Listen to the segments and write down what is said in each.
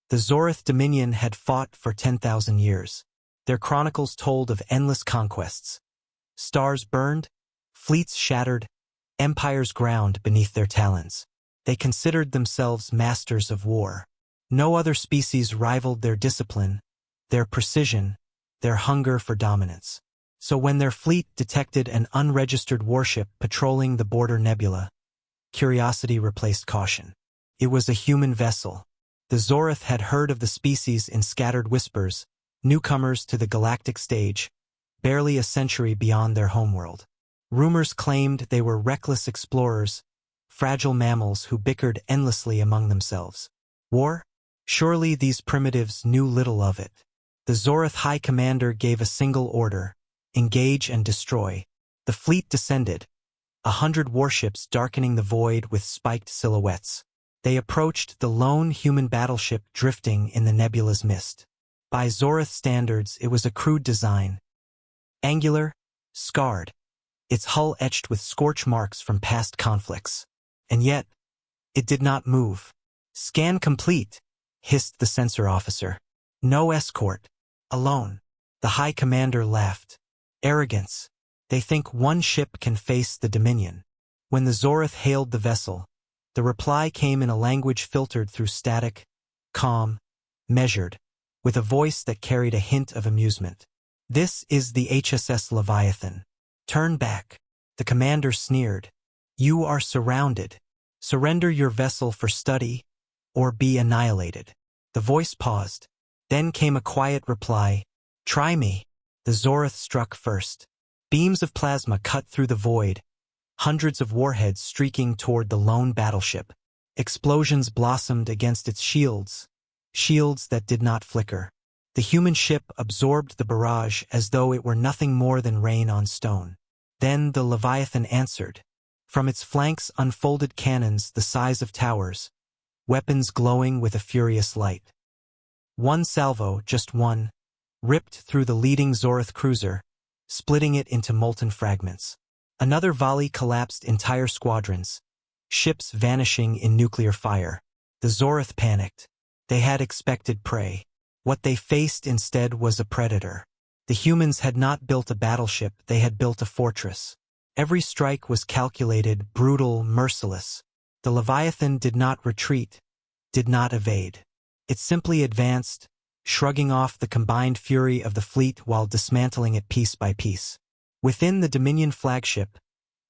The Zorith Dominion had fought for 10,000 years. Their chronicles told of endless conquests. Stars burned, fleets shattered, empires ground beneath their talons. They considered themselves masters of war. No other species rivaled their discipline, their precision, their hunger for dominance. So when their fleet detected an unregistered warship patrolling the border nebula, curiosity replaced caution. It was a human vessel. The Zorith had heard of the species in scattered whispers, newcomers to the galactic stage, barely a century beyond their homeworld. Rumors claimed they were reckless explorers, fragile mammals who bickered endlessly among themselves. War? Surely these primitives knew little of it. The Zorith High Commander gave a single order: engage and destroy. The fleet descended, 100 warships darkening the void with spiked silhouettes. They approached the lone human battleship drifting in the nebula's mist. By Zorith standards, it was a crude design. Angular, scarred, its hull etched with scorch marks from past conflicts. And yet, it did not move. "Scan complete," hissed the sensor officer. "No escort. Alone." The High Commander laughed. "Arrogance. They think one ship can face the Dominion." When the Zorith hailed the vessel, the reply came in a language filtered through static, calm, measured, with a voice that carried a hint of amusement. "This is the HSS Leviathan. Turn back." The commander sneered. "You are surrounded. Surrender your vessel for study, or be annihilated." The voice paused. Then came a quiet reply. "Try me." The Zorith struck first. Beams of plasma cut through the void, hundreds of warheads streaking toward the lone battleship. Explosions blossomed against its shields, shields that did not flicker. The human ship absorbed the barrage as though it were nothing more than rain on stone. Then the Leviathan answered. From its flanks unfolded cannons the size of towers, weapons glowing with a furious light. One salvo, just one, ripped through the leading Zorith cruiser, splitting it into molten fragments. Another volley collapsed entire squadrons, ships vanishing in nuclear fire. The Zorith panicked. They had expected prey. What they faced instead was a predator. The humans had not built a battleship, they had built a fortress. Every strike was calculated, brutal, merciless. The Leviathan did not retreat, did not evade. It simply advanced, shrugging off the combined fury of the fleet while dismantling it piece by piece. Within the Dominion flagship,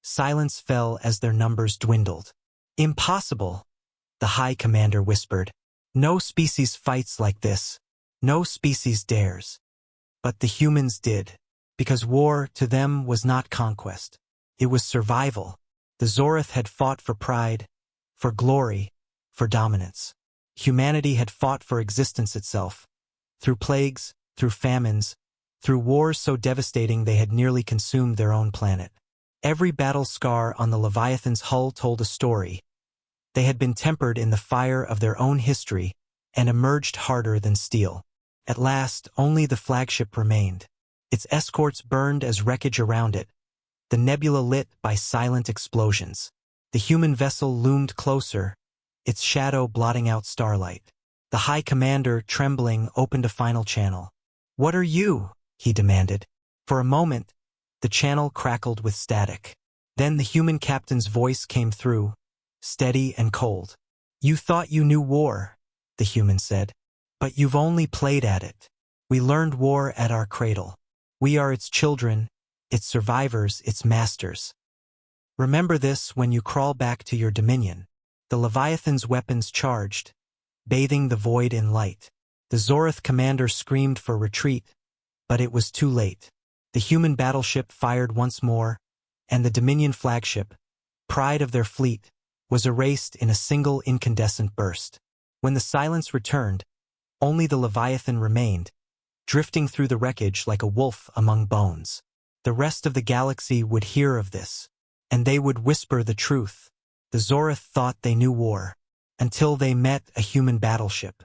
silence fell as their numbers dwindled. "Impossible," the High Commander whispered. "No species fights like this. No species dares." But the humans did, because war to them was not conquest. It was survival. The Zorith had fought for pride, for glory, for dominance. Humanity had fought for existence itself, through plagues, through famines, through wars so devastating they had nearly consumed their own planet. Every battle scar on the Leviathan's hull told a story. They had been tempered in the fire of their own history and emerged harder than steel. At last, only the flagship remained. Its escorts burned as wreckage around it, the nebula lit by silent explosions. The human vessel loomed closer, its shadow blotting out starlight. The High Commander, trembling, opened a final channel. "What are you?" he demanded. For a moment, the channel crackled with static. Then the human captain's voice came through, steady and cold. "You thought you knew war," the human said. "But you've only played at it. We learned war at our cradle. We are its children, its survivors, its masters. Remember this when you crawl back to your dominion." The Leviathan's weapons charged, bathing the void in light. The Zorith commander screamed for retreat, but it was too late. The human battleship fired once more, and the Dominion flagship, pride of their fleet, was erased in a single incandescent burst. When the silence returned, only the Leviathan remained, drifting through the wreckage like a wolf among bones. The rest of the galaxy would hear of this, and they would whisper the truth. The Zorith thought they knew war, until they met a human battleship.